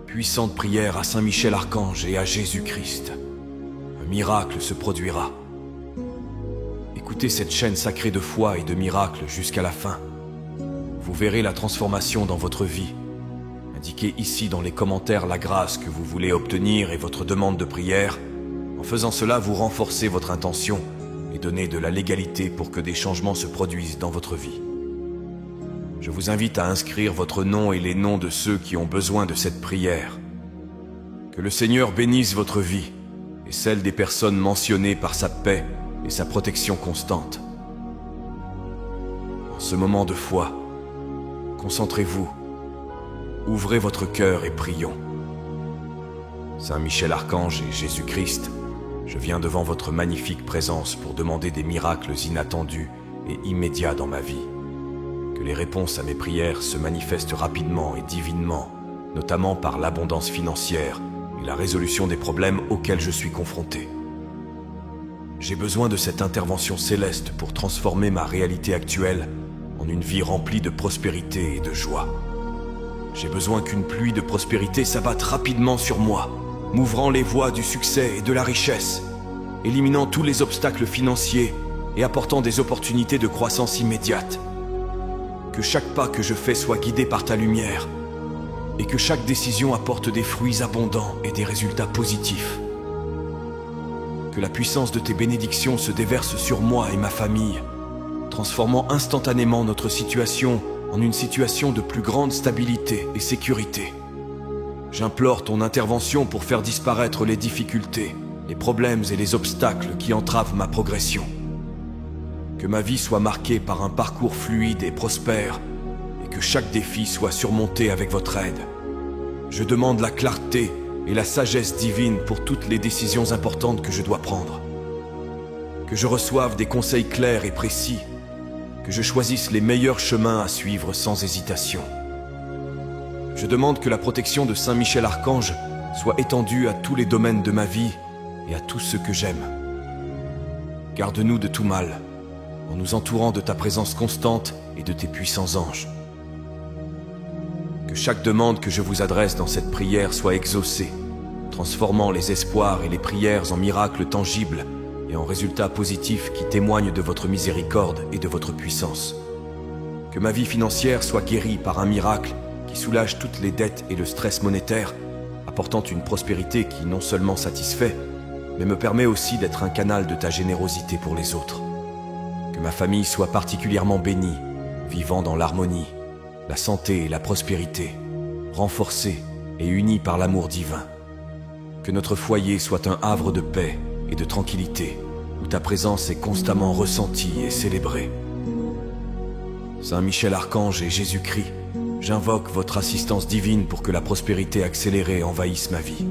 puissante prière à Saint Michel Archange et à Jésus-Christ. Un miracle se produira. Écoutez cette chaîne sacrée de foi et de miracles jusqu'à la fin. Vous verrez la transformation dans votre vie. Indiquez ici dans les commentaires la grâce que vous voulez obtenir et votre demande de prière. En faisant cela, vous renforcez votre intention et donnez de la légalité pour que des changements se produisent dans votre vie. Je vous invite à inscrire votre nom et les noms de ceux qui ont besoin de cette prière. Que le Seigneur bénisse votre vie et celle des personnes mentionnées par sa paix et sa protection constante. En ce moment de foi, concentrez-vous, ouvrez votre cœur et prions. Saint Michel Archange et Jésus-Christ, je viens devant votre magnifique présence pour demander des miracles inattendus et immédiats dans ma vie. Que les réponses à mes prières se manifestent rapidement et divinement, notamment par l'abondance financière et la résolution des problèmes auxquels je suis confronté. J'ai besoin de cette intervention céleste pour transformer ma réalité actuelle en une vie remplie de prospérité et de joie. J'ai besoin qu'une pluie de prospérité s'abatte rapidement sur moi, m'ouvrant les voies du succès et de la richesse, éliminant tous les obstacles financiers et apportant des opportunités de croissance immédiate. Que chaque pas que je fais soit guidé par ta lumière et que chaque décision apporte des fruits abondants et des résultats positifs. Que la puissance de tes bénédictions se déverse sur moi et ma famille, transformant instantanément notre situation en une situation de plus grande stabilité et sécurité. J'implore ton intervention pour faire disparaître les difficultés, les problèmes et les obstacles qui entravent ma progression. Que ma vie soit marquée par un parcours fluide et prospère, et que chaque défi soit surmonté avec votre aide. Je demande la clarté et la sagesse divine pour toutes les décisions importantes que je dois prendre. Que je reçoive des conseils clairs et précis, que je choisisse les meilleurs chemins à suivre sans hésitation. Je demande que la protection de Saint Michel Archange soit étendue à tous les domaines de ma vie et à tous ceux que j'aime. Garde-nous de tout mal, en nous entourant de ta présence constante et de tes puissants anges. Que chaque demande que je vous adresse dans cette prière soit exaucée, transformant les espoirs et les prières en miracles tangibles et en résultats positifs qui témoignent de votre miséricorde et de votre puissance. Que ma vie financière soit guérie par un miracle qui soulage toutes les dettes et le stress monétaire, apportant une prospérité qui non seulement satisfait, mais me permet aussi d'être un canal de ta générosité pour les autres. Que ma famille soit particulièrement bénie, vivant dans l'harmonie, la santé et la prospérité, renforcée et unie par l'amour divin. Que notre foyer soit un havre de paix et de tranquillité, où ta présence est constamment ressentie et célébrée. Saint Michel Archange et Jésus-Christ, j'invoque votre assistance divine pour que la prospérité accélérée envahisse ma vie.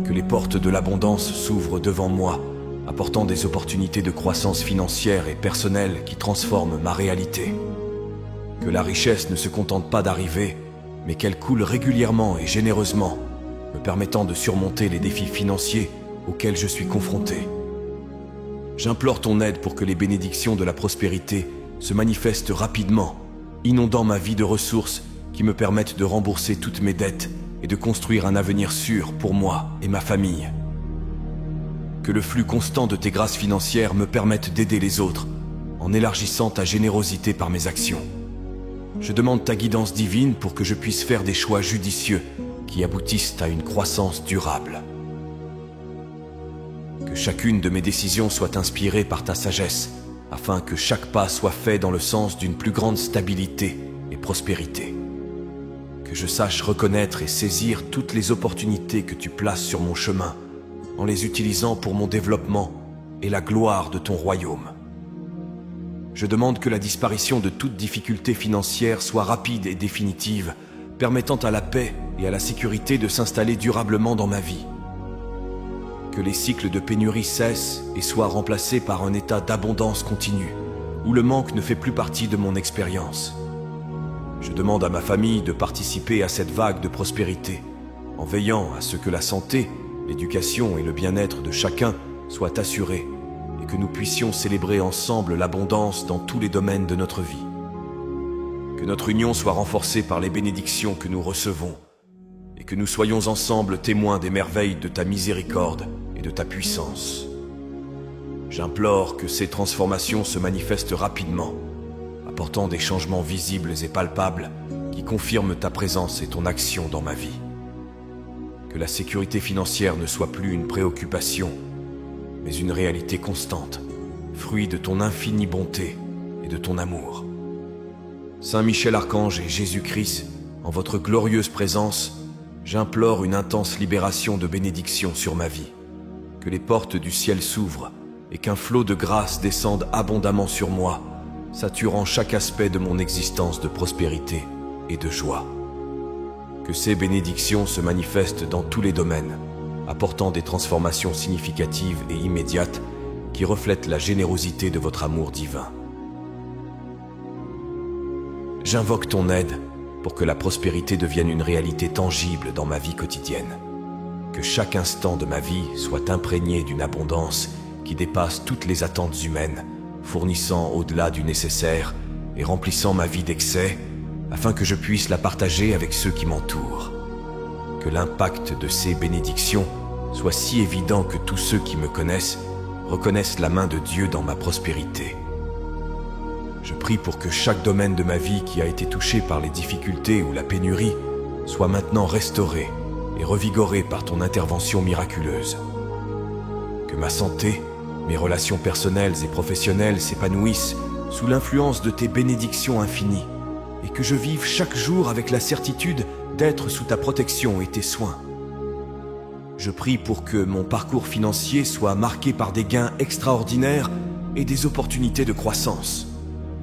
Que les portes de l'abondance s'ouvrent devant moi, apportant des opportunités de croissance financière et personnelle qui transforment ma réalité. Que la richesse ne se contente pas d'arriver, mais qu'elle coule régulièrement et généreusement, me permettant de surmonter les défis financiers auxquels je suis confronté. J'implore ton aide pour que les bénédictions de la prospérité se manifestent rapidement, inondant ma vie de ressources qui me permettent de rembourser toutes mes dettes et de construire un avenir sûr pour moi et ma famille. Que le flux constant de tes grâces financières me permette d'aider les autres, en élargissant ta générosité par mes actions. Je demande ta guidance divine pour que je puisse faire des choix judicieux qui aboutissent à une croissance durable. Que chacune de mes décisions soit inspirée par ta sagesse, afin que chaque pas soit fait dans le sens d'une plus grande stabilité et prospérité. Que je sache reconnaître et saisir toutes les opportunités que tu places sur mon chemin, en les utilisant pour mon développement et la gloire de ton royaume. Je demande que la disparition de toute difficulté financière soit rapide et définitive, permettant à la paix et à la sécurité de s'installer durablement dans ma vie. Que les cycles de pénurie cessent et soient remplacés par un état d'abondance continue, où le manque ne fait plus partie de mon expérience. Je demande à ma famille de participer à cette vague de prospérité, en veillant à ce que la santé, l'éducation et le bien-être de chacun soient assurés et que nous puissions célébrer ensemble l'abondance dans tous les domaines de notre vie. Que notre union soit renforcée par les bénédictions que nous recevons et que nous soyons ensemble témoins des merveilles de ta miséricorde et de ta puissance. J'implore que ces transformations se manifestent rapidement, apportant des changements visibles et palpables qui confirment ta présence et ton action dans ma vie. Que la sécurité financière ne soit plus une préoccupation, mais une réalité constante, fruit de ton infinie bonté et de ton amour. Saint Michel Archange et Jésus-Christ, en votre glorieuse présence, j'implore une intense libération de bénédiction sur ma vie. Que les portes du ciel s'ouvrent et qu'un flot de grâce descende abondamment sur moi, saturant chaque aspect de mon existence de prospérité et de joie. Que ces bénédictions se manifestent dans tous les domaines, apportant des transformations significatives et immédiates qui reflètent la générosité de votre amour divin. J'invoque ton aide pour que la prospérité devienne une réalité tangible dans ma vie quotidienne. Que chaque instant de ma vie soit imprégné d'une abondance qui dépasse toutes les attentes humaines, fournissant au-delà du nécessaire et remplissant ma vie d'excès, afin que je puisse la partager avec ceux qui m'entourent. Que l'impact de ces bénédictions soit si évident que tous ceux qui me connaissent reconnaissent la main de Dieu dans ma prospérité. Je prie pour que chaque domaine de ma vie qui a été touché par les difficultés ou la pénurie soit maintenant restauré et revigoré par ton intervention miraculeuse. Que ma santé, mes relations personnelles et professionnelles s'épanouissent sous l'influence de tes bénédictions infinies et que je vive chaque jour avec la certitude d'être sous ta protection et tes soins. Je prie pour que mon parcours financier soit marqué par des gains extraordinaires et des opportunités de croissance.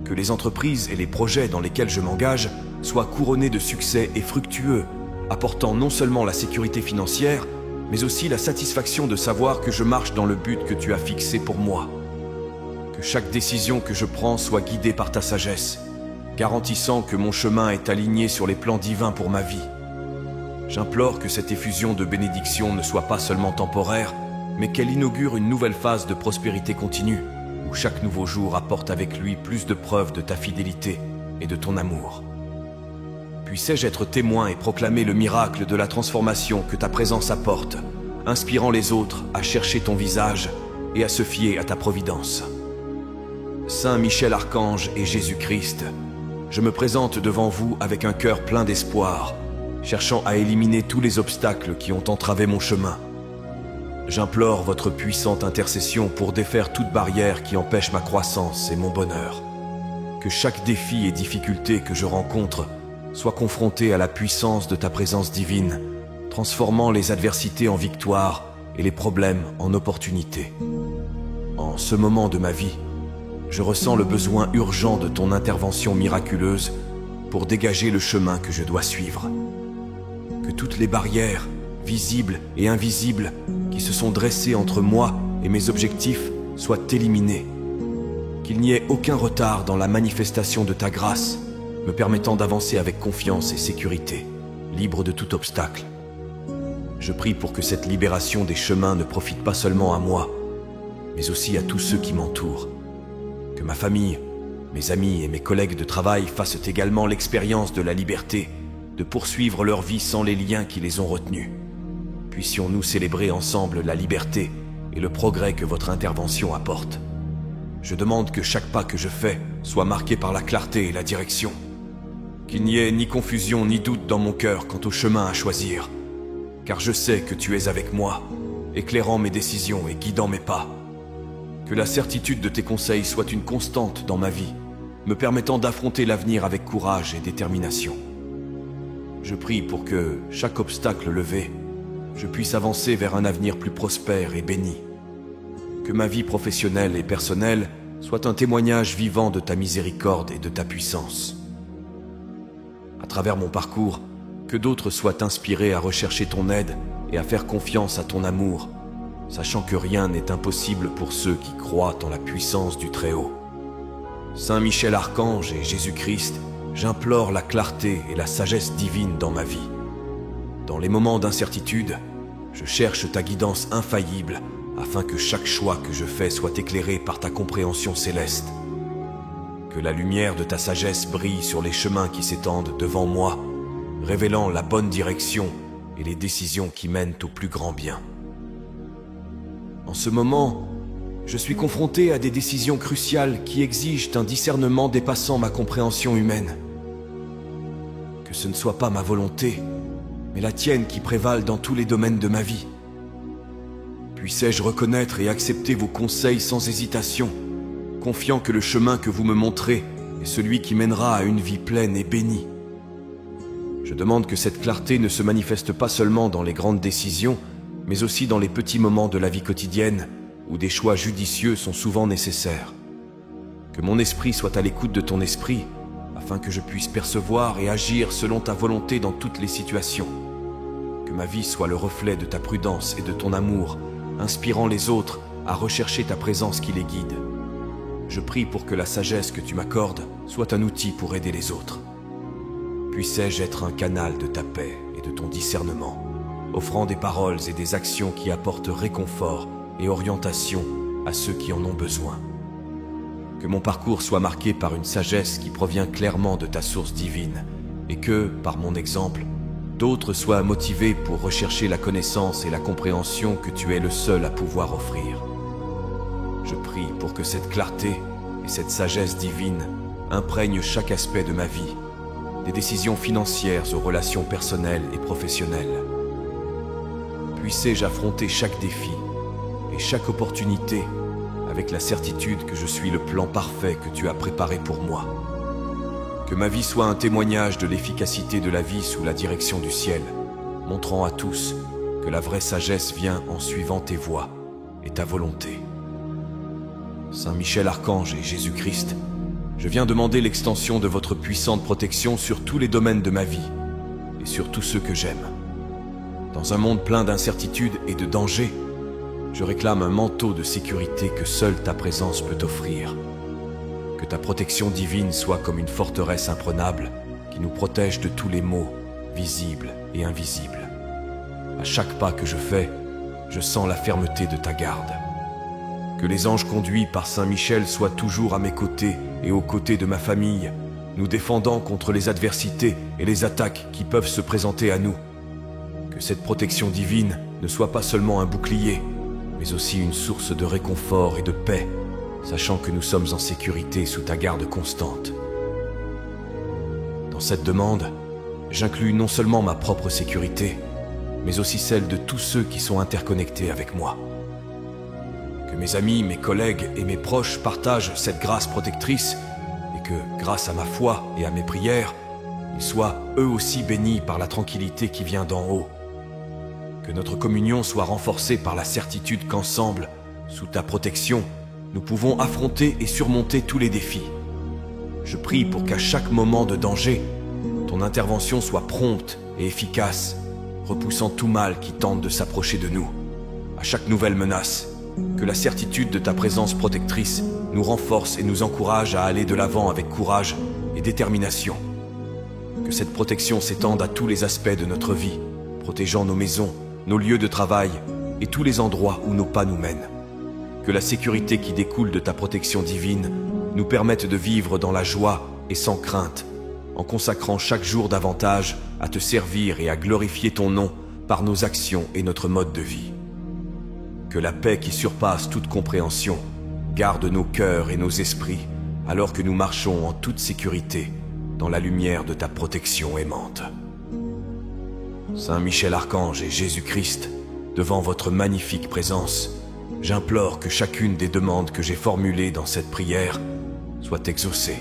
Que les entreprises et les projets dans lesquels je m'engage soient couronnés de succès et fructueux, apportant non seulement la sécurité financière, mais aussi la satisfaction de savoir que je marche dans le but que tu as fixé pour moi. Que chaque décision que je prends soit guidée par ta sagesse, garantissant que mon chemin est aligné sur les plans divins pour ma vie. J'implore que cette effusion de bénédiction ne soit pas seulement temporaire, mais qu'elle inaugure une nouvelle phase de prospérité continue, où chaque nouveau jour apporte avec lui plus de preuves de ta fidélité et de ton amour. Puissais-je être témoin et proclamer le miracle de la transformation que ta présence apporte, inspirant les autres à chercher ton visage et à se fier à ta providence. Saint Michel Archange et Jésus-Christ, je me présente devant vous avec un cœur plein d'espoir, cherchant à éliminer tous les obstacles qui ont entravé mon chemin. J'implore votre puissante intercession pour défaire toute barrière qui empêche ma croissance et mon bonheur. Que chaque défi et difficulté que je rencontre soit confronté à la puissance de ta présence divine, transformant les adversités en victoires et les problèmes en opportunités. En ce moment de ma vie, je ressens le besoin urgent de ton intervention miraculeuse pour dégager le chemin que je dois suivre. Que toutes les barrières, visibles et invisibles, qui se sont dressées entre moi et mes objectifs soient éliminées. Qu'il n'y ait aucun retard dans la manifestation de ta grâce, me permettant d'avancer avec confiance et sécurité, libre de tout obstacle. Je prie pour que cette libération des chemins ne profite pas seulement à moi, mais aussi à tous ceux qui m'entourent. Que ma famille, mes amis et mes collègues de travail fassent également l'expérience de la liberté, de poursuivre leur vie sans les liens qui les ont retenus. Puissions-nous célébrer ensemble la liberté et le progrès que votre intervention apporte. Je demande que chaque pas que je fais soit marqué par la clarté et la direction. Qu'il n'y ait ni confusion ni doute dans mon cœur quant au chemin à choisir, car je sais que tu es avec moi, éclairant mes décisions et guidant mes pas. Que la certitude de tes conseils soit une constante dans ma vie, me permettant d'affronter l'avenir avec courage et détermination. Je prie pour que, chaque obstacle levé, je puisse avancer vers un avenir plus prospère et béni. Que ma vie professionnelle et personnelle soit un témoignage vivant de ta miséricorde et de ta puissance. À travers mon parcours, que d'autres soient inspirés à rechercher ton aide et à faire confiance à ton amour, sachant que rien n'est impossible pour ceux qui croient en la puissance du Très-Haut. Saint Michel Archange et Jésus-Christ, j'implore la clarté et la sagesse divine dans ma vie. Dans les moments d'incertitude, je cherche ta guidance infaillible afin que chaque choix que je fais soit éclairé par ta compréhension céleste. Que la lumière de ta sagesse brille sur les chemins qui s'étendent devant moi, révélant la bonne direction et les décisions qui mènent au plus grand bien. En ce moment, je suis confronté à des décisions cruciales qui exigent un discernement dépassant ma compréhension humaine. Que ce ne soit pas ma volonté, mais la tienne qui prévale dans tous les domaines de ma vie. Puissais-je reconnaître et accepter vos conseils sans hésitation, confiant que le chemin que vous me montrez est celui qui mènera à une vie pleine et bénie. Je demande que cette clarté ne se manifeste pas seulement dans les grandes décisions, mais aussi dans les petits moments de la vie quotidienne, où des choix judicieux sont souvent nécessaires. Que mon esprit soit à l'écoute de ton esprit, afin que je puisse percevoir et agir selon ta volonté dans toutes les situations. Que ma vie soit le reflet de ta prudence et de ton amour, inspirant les autres à rechercher ta présence qui les guide. Je prie pour que la sagesse que tu m'accordes soit un outil pour aider les autres. Puissais-je être un canal de ta paix et de ton discernement, offrant des paroles et des actions qui apportent réconfort et orientation à ceux qui en ont besoin. Que mon parcours soit marqué par une sagesse qui provient clairement de ta source divine, et que, par mon exemple, d'autres soient motivés pour rechercher la connaissance et la compréhension que tu es le seul à pouvoir offrir. Je prie pour que cette clarté et cette sagesse divine imprègnent chaque aspect de ma vie, des décisions financières aux relations personnelles et professionnelles. Puissais-je affronter chaque défi et chaque opportunité avec la certitude que je suis le plan parfait que tu as préparé pour moi. Que ma vie soit un témoignage de l'efficacité de la vie sous la direction du ciel, montrant à tous que la vraie sagesse vient en suivant tes voies et ta volonté. Saint Michel Archange et Jésus-Christ, je viens demander l'extension de votre puissante protection sur tous les domaines de ma vie et sur tous ceux que j'aime. Dans un monde plein d'incertitudes et de dangers, je réclame un manteau de sécurité que seule ta présence peut offrir. Que ta protection divine soit comme une forteresse imprenable qui nous protège de tous les maux, visibles et invisibles. À chaque pas que je fais, je sens la fermeté de ta garde. Que les anges conduits par Saint Michel soient toujours à mes côtés et aux côtés de ma famille, nous défendant contre les adversités et les attaques qui peuvent se présenter à nous. Que cette protection divine ne soit pas seulement un bouclier, mais aussi une source de réconfort et de paix, sachant que nous sommes en sécurité sous ta garde constante. Dans cette demande, j'inclus non seulement ma propre sécurité, mais aussi celle de tous ceux qui sont interconnectés avec moi. Que mes amis, mes collègues et mes proches partagent cette grâce protectrice, et que, grâce à ma foi et à mes prières, ils soient eux aussi bénis par la tranquillité qui vient d'en haut. Que notre communion soit renforcée par la certitude qu'ensemble, sous ta protection, nous pouvons affronter et surmonter tous les défis. Je prie pour qu'à chaque moment de danger, ton intervention soit prompte et efficace, repoussant tout mal qui tente de s'approcher de nous. À chaque nouvelle menace, que la certitude de ta présence protectrice nous renforce et nous encourage à aller de l'avant avec courage et détermination. Que cette protection s'étende à tous les aspects de notre vie, protégeant nos maisons, nos lieux de travail et tous les endroits où nos pas nous mènent. Que la sécurité qui découle de ta protection divine nous permette de vivre dans la joie et sans crainte, en consacrant chaque jour davantage à te servir et à glorifier ton nom par nos actions et notre mode de vie. Que la paix qui surpasse toute compréhension garde nos cœurs et nos esprits alors que nous marchons en toute sécurité dans la lumière de ta protection aimante. Saint Michel Archange et Jésus-Christ, devant votre magnifique présence, j'implore que chacune des demandes que j'ai formulées dans cette prière soit exaucée.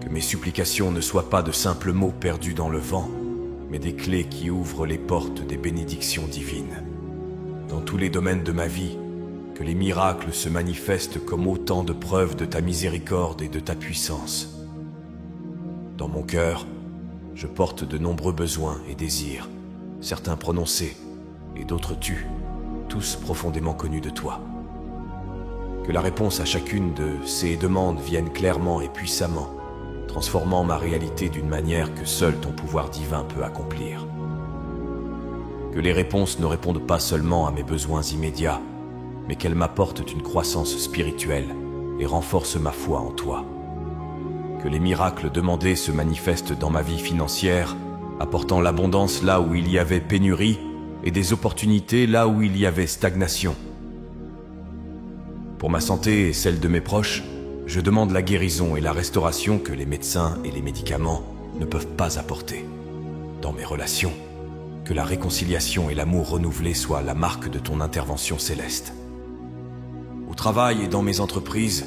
Que mes supplications ne soient pas de simples mots perdus dans le vent, mais des clés qui ouvrent les portes des bénédictions divines. Dans tous les domaines de ma vie, que les miracles se manifestent comme autant de preuves de ta miséricorde et de ta puissance. Dans mon cœur, je porte de nombreux besoins et désirs, certains prononcés et d'autres tus, tous profondément connus de toi. Que la réponse à chacune de ces demandes vienne clairement et puissamment, transformant ma réalité d'une manière que seul ton pouvoir divin peut accomplir. Que les réponses ne répondent pas seulement à mes besoins immédiats, mais qu'elles m'apportent une croissance spirituelle et renforcent ma foi en toi. Que les miracles demandés se manifestent dans ma vie financière, apportant l'abondance là où il y avait pénurie et des opportunités là où il y avait stagnation. Pour ma santé et celle de mes proches, je demande la guérison et la restauration que les médecins et les médicaments ne peuvent pas apporter. Dans mes relations, que la réconciliation et l'amour renouvelé soient la marque de ton intervention céleste. Au travail et dans mes entreprises,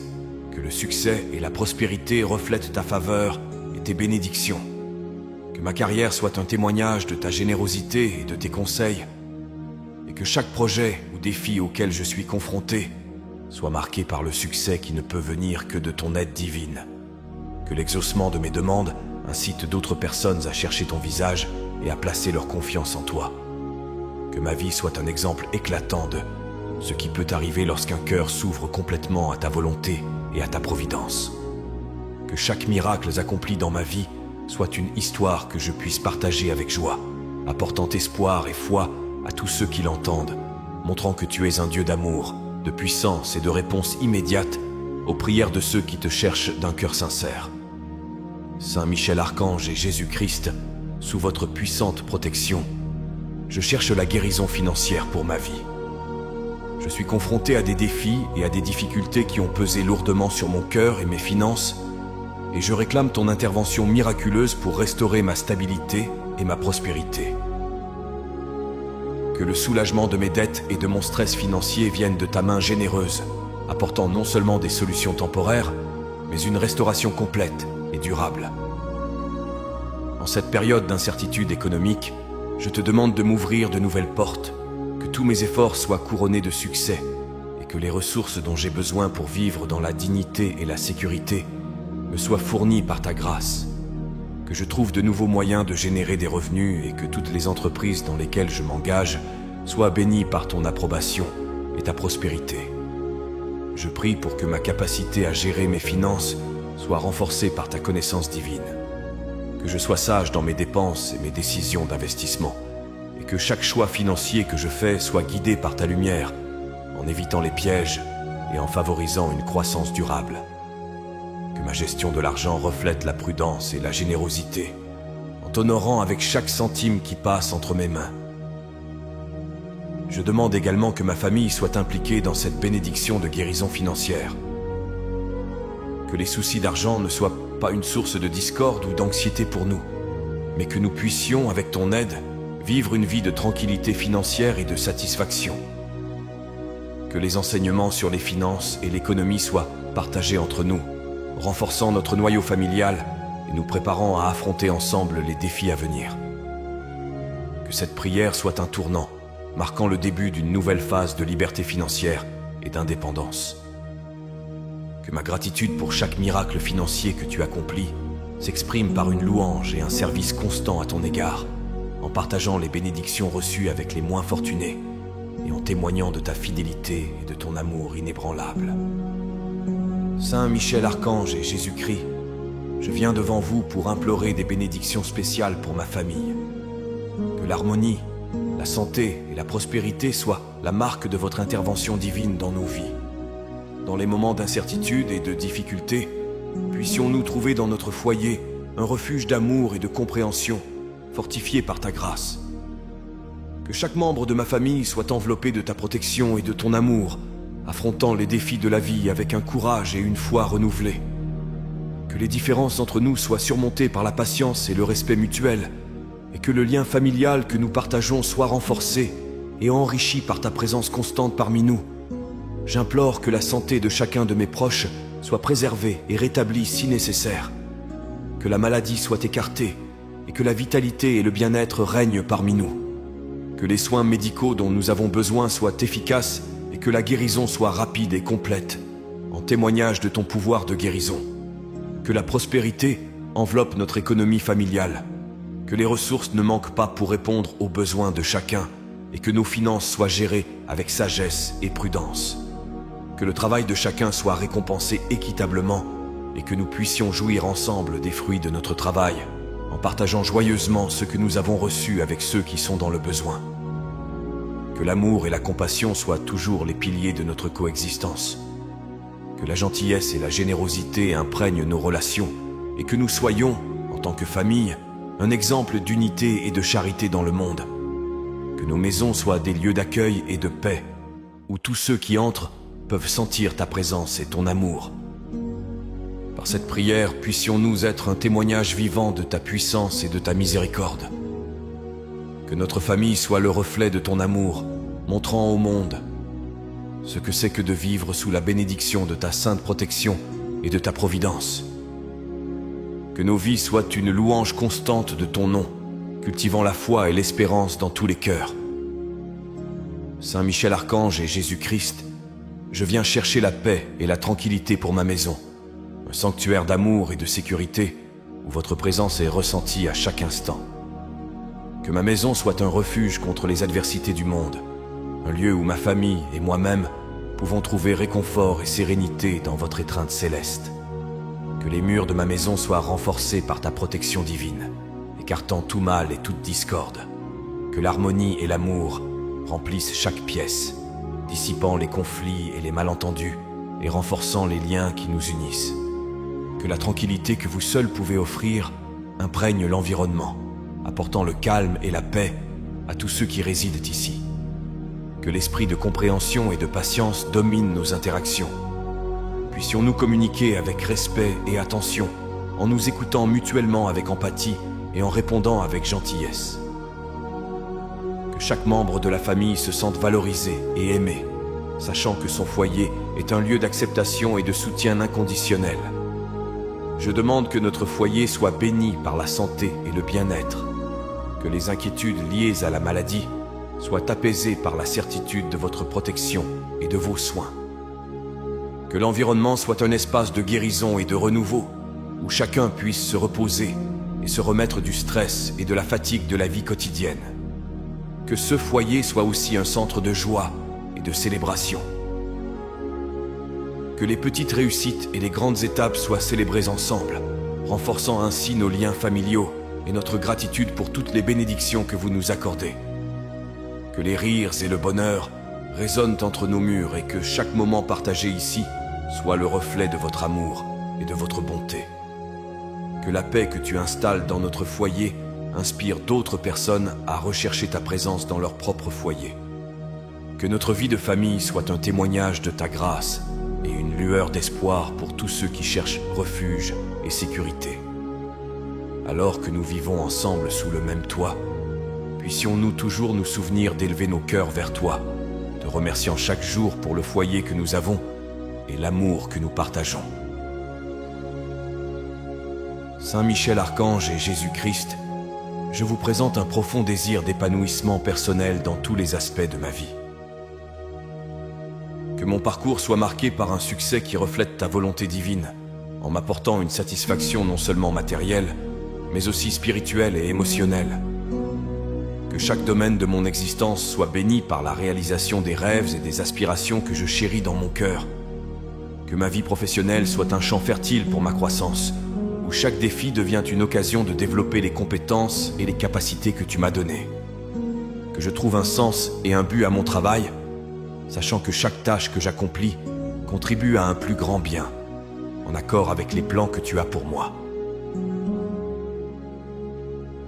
que le succès et la prospérité reflètent ta faveur et tes bénédictions. Que ma carrière soit un témoignage de ta générosité et de tes conseils, et que chaque projet ou défi auquel je suis confronté soit marqué par le succès qui ne peut venir que de ton aide divine. Que l'exaucement de mes demandes incite d'autres personnes à chercher ton visage et à placer leur confiance en toi. Que ma vie soit un exemple éclatant de ce qui peut arriver lorsqu'un cœur s'ouvre complètement à ta volonté et à ta providence. Que chaque miracle accompli dans ma vie soit une histoire que je puisse partager avec joie, apportant espoir et foi à tous ceux qui l'entendent, montrant que tu es un Dieu d'amour, de puissance et de réponse immédiate aux prières de ceux qui te cherchent d'un cœur sincère. Saint Michel Archange et Jésus-Christ, sous votre puissante protection, je cherche la guérison financière pour ma vie. Je suis confronté à des défis et à des difficultés qui ont pesé lourdement sur mon cœur et mes finances, et je réclame ton intervention miraculeuse pour restaurer ma stabilité et ma prospérité. Que le soulagement de mes dettes et de mon stress financier vienne de ta main généreuse, apportant non seulement des solutions temporaires, mais une restauration complète et durable. En cette période d'incertitude économique, je te demande de m'ouvrir de nouvelles portes, que tous mes efforts soient couronnés de succès et que les ressources dont j'ai besoin pour vivre dans la dignité et la sécurité me soient fournies par ta grâce. Que je trouve de nouveaux moyens de générer des revenus et que toutes les entreprises dans lesquelles je m'engage soient bénies par ton approbation et ta prospérité. Je prie pour que ma capacité à gérer mes finances soit renforcée par ta connaissance divine. Que je sois sage dans mes dépenses et mes décisions d'investissement, et que chaque choix financier que je fais soit guidé par ta lumière, en évitant les pièges et en favorisant une croissance durable. Que ma gestion de l'argent reflète la prudence et la générosité, en t'honorant avec chaque centime qui passe entre mes mains. Je demande également que ma famille soit impliquée dans cette bénédiction de guérison financière. Que les soucis d'argent ne soient pas une source de discorde ou d'anxiété pour nous, mais que nous puissions, avec ton aide, vivre une vie de tranquillité financière et de satisfaction. Que les enseignements sur les finances et l'économie soient partagés entre nous, renforçant notre noyau familial et nous préparant à affronter ensemble les défis à venir. Que cette prière soit un tournant, marquant le début d'une nouvelle phase de liberté financière et d'indépendance. Que ma gratitude pour chaque miracle financier que tu accomplis s'exprime par une louange et un service constant à ton égard, en partageant les bénédictions reçues avec les moins fortunés et en témoignant de ta fidélité et de ton amour inébranlable. Saint Michel Archange et Jésus-Christ, je viens devant vous pour implorer des bénédictions spéciales pour ma famille. Que l'harmonie, la santé et la prospérité soient la marque de votre intervention divine dans nos vies. Dans les moments d'incertitude et de difficulté, puissions-nous trouver dans notre foyer un refuge d'amour et de compréhension, fortifié par ta grâce. Que chaque membre de ma famille soit enveloppé de ta protection et de ton amour, affrontant les défis de la vie avec un courage et une foi renouvelés. Que les différences entre nous soient surmontées par la patience et le respect mutuel, et que le lien familial que nous partageons soit renforcé et enrichi par ta présence constante parmi nous. J'implore que la santé de chacun de mes proches soit préservée et rétablie si nécessaire, que la maladie soit écartée et que la vitalité et le bien-être règnent parmi nous, que les soins médicaux dont nous avons besoin soient efficaces et que la guérison soit rapide et complète, en témoignage de ton pouvoir de guérison, que la prospérité enveloppe notre économie familiale, que les ressources ne manquent pas pour répondre aux besoins de chacun et que nos finances soient gérées avec sagesse et prudence. Que le travail de chacun soit récompensé équitablement et que nous puissions jouir ensemble des fruits de notre travail, en partageant joyeusement ce que nous avons reçu avec ceux qui sont dans le besoin. Que l'amour et la compassion soient toujours les piliers de notre coexistence. Que la gentillesse et la générosité imprègnent nos relations et que nous soyons, en tant que famille, un exemple d'unité et de charité dans le monde. Que nos maisons soient des lieux d'accueil et de paix, où tous ceux qui entrent peuvent sentir ta présence et ton amour. Par cette prière, puissions-nous être un témoignage vivant de ta puissance et de ta miséricorde. Que notre famille soit le reflet de ton amour, montrant au monde ce que c'est que de vivre sous la bénédiction de ta sainte protection et de ta providence. Que nos vies soient une louange constante de ton nom, cultivant la foi et l'espérance dans tous les cœurs. Saint Michel Archange et Jésus-Christ, je viens chercher la paix et la tranquillité pour ma maison, un sanctuaire d'amour et de sécurité où votre présence est ressentie à chaque instant. Que ma maison soit un refuge contre les adversités du monde, un lieu où ma famille et moi-même pouvons trouver réconfort et sérénité dans votre étreinte céleste. Que les murs de ma maison soient renforcés par ta protection divine, écartant tout mal et toute discorde. Que l'harmonie et l'amour remplissent chaque pièce, dissipant les conflits et les malentendus et renforçant les liens qui nous unissent. Que la tranquillité que vous seul pouvez offrir imprègne l'environnement, apportant le calme et la paix à tous ceux qui résident ici. Que l'esprit de compréhension et de patience domine nos interactions. Puissions-nous communiquer avec respect et attention, en nous écoutant mutuellement avec empathie et en répondant avec gentillesse. Que chaque membre de la famille se sente valorisé et aimé, sachant que son foyer est un lieu d'acceptation et de soutien inconditionnel. Je demande que notre foyer soit béni par la santé et le bien-être, que les inquiétudes liées à la maladie soient apaisées par la certitude de votre protection et de vos soins. Que l'environnement soit un espace de guérison et de renouveau, où chacun puisse se reposer et se remettre du stress et de la fatigue de la vie quotidienne. Que ce foyer soit aussi un centre de joie et de célébration. Que les petites réussites et les grandes étapes soient célébrées ensemble, renforçant ainsi nos liens familiaux et notre gratitude pour toutes les bénédictions que vous nous accordez. Que les rires et le bonheur résonnent entre nos murs et que chaque moment partagé ici soit le reflet de votre amour et de votre bonté. Que la paix que tu installes dans notre foyer inspire d'autres personnes à rechercher ta présence dans leur propre foyer. Que notre vie de famille soit un témoignage de ta grâce et une lueur d'espoir pour tous ceux qui cherchent refuge et sécurité. Alors que nous vivons ensemble sous le même toit, puissions-nous toujours nous souvenir d'élever nos cœurs vers toi, te remerciant chaque jour pour le foyer que nous avons et l'amour que nous partageons. Saint Michel Archange et Jésus-Christ, je vous présente un profond désir d'épanouissement personnel dans tous les aspects de ma vie. Que mon parcours soit marqué par un succès qui reflète ta volonté divine, en m'apportant une satisfaction non seulement matérielle, mais aussi spirituelle et émotionnelle. Que chaque domaine de mon existence soit béni par la réalisation des rêves et des aspirations que je chéris dans mon cœur. Que ma vie professionnelle soit un champ fertile pour ma croissance, où chaque défi devient une occasion de développer les compétences et les capacités que tu m'as données. Que je trouve un sens et un but à mon travail, sachant que chaque tâche que j'accomplis contribue à un plus grand bien, en accord avec les plans que tu as pour moi.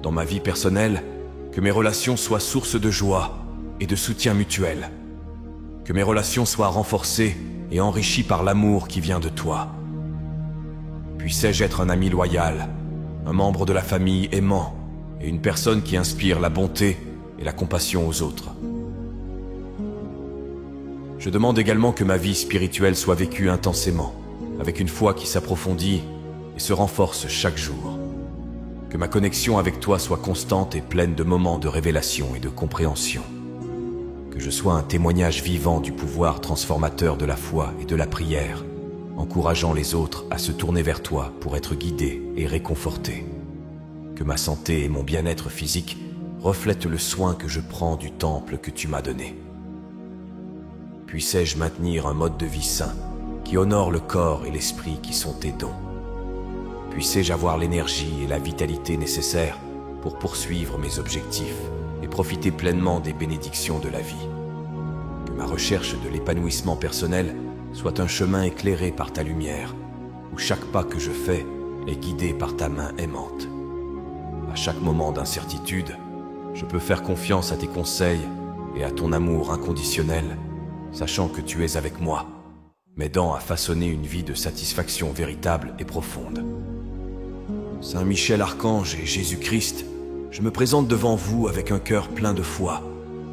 Dans ma vie personnelle, que mes relations soient source de joie et de soutien mutuel. Que mes relations soient renforcées et enrichies par l'amour qui vient de toi. Puissais-je être un ami loyal, un membre de la famille aimant et une personne qui inspire la bonté et la compassion aux autres. Je demande également que ma vie spirituelle soit vécue intensément, avec une foi qui s'approfondit et se renforce chaque jour. Que ma connexion avec toi soit constante et pleine de moments de révélation et de compréhension. Que je sois un témoignage vivant du pouvoir transformateur de la foi et de la prière, encourageant les autres à se tourner vers toi pour être guidés et réconfortés. Que ma santé et mon bien-être physique reflètent le soin que je prends du temple que tu m'as donné. Puissais-je maintenir un mode de vie sain qui honore le corps et l'esprit qui sont tes dons. Puissais-je avoir l'énergie et la vitalité nécessaires pour poursuivre mes objectifs et profiter pleinement des bénédictions de la vie. Que ma recherche de l'épanouissement personnel soit un chemin éclairé par ta lumière, où chaque pas que je fais est guidé par ta main aimante. À chaque moment d'incertitude, je peux faire confiance à tes conseils et à ton amour inconditionnel, sachant que tu es avec moi, m'aidant à façonner une vie de satisfaction véritable et profonde. Saint Michel Archange et Jésus-Christ, je me présente devant vous avec un cœur plein de foi,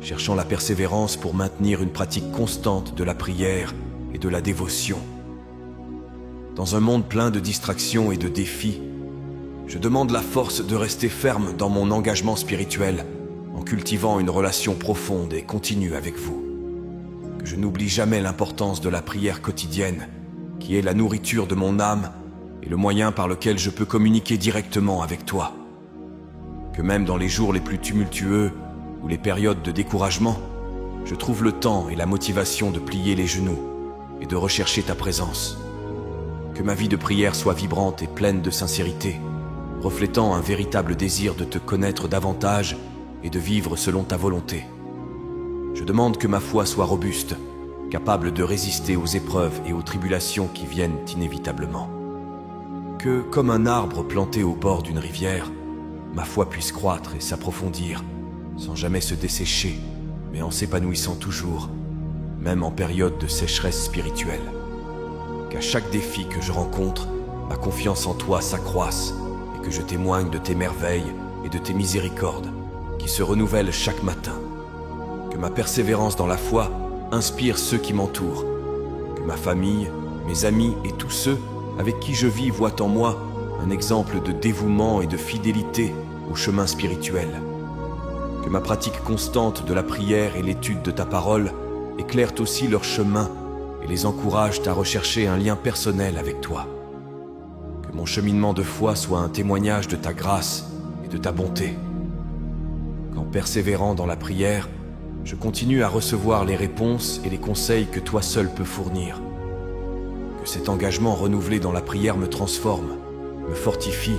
cherchant la persévérance pour maintenir une pratique constante de la prière et de la dévotion. Dans un monde plein de distractions et de défis, je demande la force de rester ferme dans mon engagement spirituel en cultivant une relation profonde et continue avec vous. Que je n'oublie jamais l'importance de la prière quotidienne, qui est la nourriture de mon âme et le moyen par lequel je peux communiquer directement avec toi. Que même dans les jours les plus tumultueux ou les périodes de découragement, je trouve le temps et la motivation de plier les genoux et de rechercher ta présence. Que ma vie de prière soit vibrante et pleine de sincérité, reflétant un véritable désir de te connaître davantage et de vivre selon ta volonté. Je demande que ma foi soit robuste, capable de résister aux épreuves et aux tribulations qui viennent inévitablement. Que, comme un arbre planté au bord d'une rivière, ma foi puisse croître et s'approfondir, sans jamais se dessécher, mais en s'épanouissant toujours, même en période de sécheresse spirituelle. Qu'à chaque défi que je rencontre, ma confiance en toi s'accroisse et que je témoigne de tes merveilles et de tes miséricordes qui se renouvellent chaque matin. Que ma persévérance dans la foi inspire ceux qui m'entourent. Que ma famille, mes amis et tous ceux avec qui je vis voient en moi un exemple de dévouement et de fidélité au chemin spirituel. Que ma pratique constante de la prière et l'étude de ta parole éclairent aussi leur chemin et les encouragent à rechercher un lien personnel avec toi. Que mon cheminement de foi soit un témoignage de ta grâce et de ta bonté. Qu'en persévérant dans la prière, je continue à recevoir les réponses et les conseils que toi seul peux fournir. Que cet engagement renouvelé dans la prière me transforme, me fortifie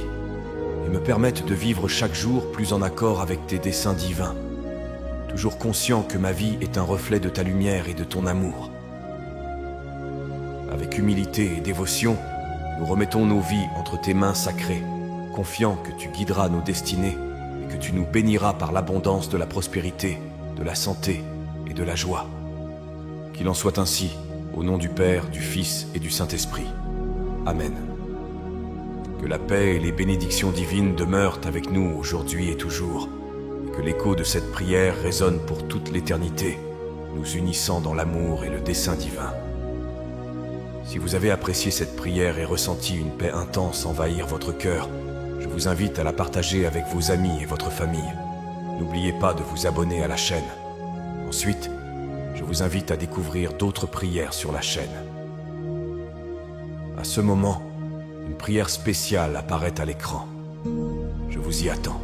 et me permette de vivre chaque jour plus en accord avec tes desseins divins, toujours conscient que ma vie est un reflet de ta lumière et de ton amour. Avec humilité et dévotion, nous remettons nos vies entre tes mains sacrées, confiants que tu guideras nos destinées et que tu nous béniras par l'abondance de la prospérité, de la santé et de la joie. Qu'il en soit ainsi, au nom du Père, du Fils et du Saint-Esprit. Amen. Que la paix et les bénédictions divines demeurent avec nous aujourd'hui et toujours, et que l'écho de cette prière résonne pour toute l'éternité, nous unissant dans l'amour et le dessein divin. Si vous avez apprécié cette prière et ressenti une paix intense envahir votre cœur, je vous invite à la partager avec vos amis et votre famille. N'oubliez pas de vous abonner à la chaîne. Ensuite, je vous invite à découvrir d'autres prières sur la chaîne. À ce moment, une prière spéciale apparaît à l'écran. Je vous y attends.